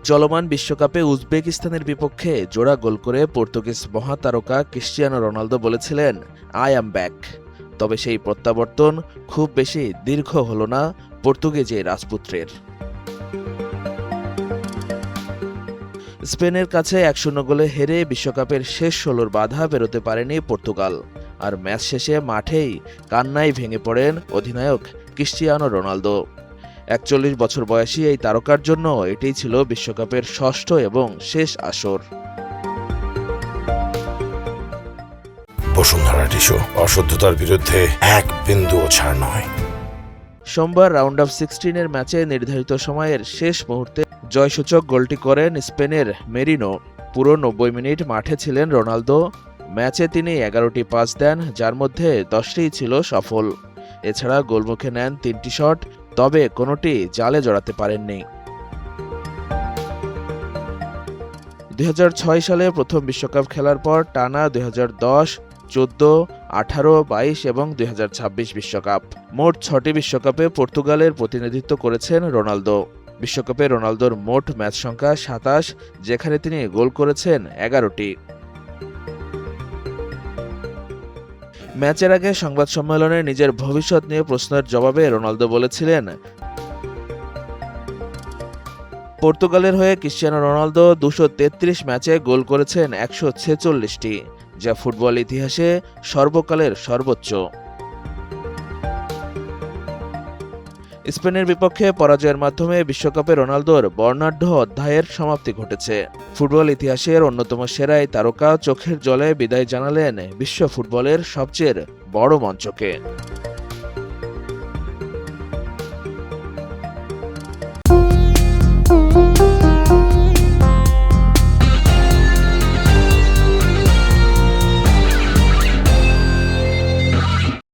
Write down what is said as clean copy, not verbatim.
চলমান বিশ্বকাপে উজবেকিস্তানের বিপক্ষে জোড়া গোল করে পর্তুগিজ মহাতারকা ক্রিস্টিয়ানো রোনালদো বলেছিলেন, আই অ্যাম ব্যাক। তবে সেই প্রত্যাবর্তন খুব বেশি দীর্ঘ হল না পর্তুগিজ এই রাজপুত্রের। স্পেনের কাছে 1-0 গোলে হেরে বিশ্বকাপের শেষ 16 বাধা পেরোতে পারেনি পর্তুগাল। আর ম্যাচ শেষে মাঠেই কান্নায় ভেঙে পড়েন অধিনায়ক ক্রিস্টিয়ানো রোনালদো। 41 বছর বয়সী এই তারকার জন্য এটাই ছিল বিশ্বকাপের ষষ্ঠ এবং শেষ আসর। বসুন্ধরা টিস্যু, অশুদ্ধতার বিরুদ্ধে এক বিন্দুও ছাড় নয়। সোমবার রাউন্ড অফ 16-এর ম্যাচে নির্ধারিত সময়ের শেষ মুহূর্তে জয়সূচক গোলটি করেন স্পেনের মেরিনো। পুরো 90 মিনিট মাঠে ছিলেন রোনালদো। ম্যাচে তিনি 11টি পাস দেন, যার মধ্যে 10টিই ছিল সফল। এছাড়া গোলমুখে নেন 3টি শট, তবে কোনোটি জালে জড়াতে পারেননি। 2006 সালে প্রথম বিশ্বকাপ খেলার পর টানা 2010, 14, 18, 22 এবং 2026 বিশ্বকাপ, মোট 6টি বিশ্বকাপে পর্তুগালের প্রতিনিধিত্ব করেছেন রোনালদো। বিশ্বকাপে রোনালদোর মোট ম্যাচ সংখ্যা 27, যেখানে তিনি গোল করেছেন 11টি। ম্যাচের আগে সংবাদ সম্মেলনে নিজের ভবিষ্যৎ নিয়ে প্রশ্নের জবাবে রোনালদো বলেছিলেন, পর্তুগালের হয়ে ক্রিস্টিয়ানো রোনালদো 233 ম্যাচে গোল করেছেন 146টি, যা ফুটবল ইতিহাসে সর্বকালের সর্বোচ্চ। স্পেনের বিপক্ষে পরাজয়ের মাধ্যমে বিশ্বকাপে রোনালদোর বর্ণাঢ্য অধ্যায়ের সমাপ্তি ঘটেছে। ফুটবল ইতিহাসের অন্যতম সেরা এই তারকা চোখের জলে বিদায় জানালেন বিশ্ব ফুটবলের সবচেয়ে বড় মঞ্চকে।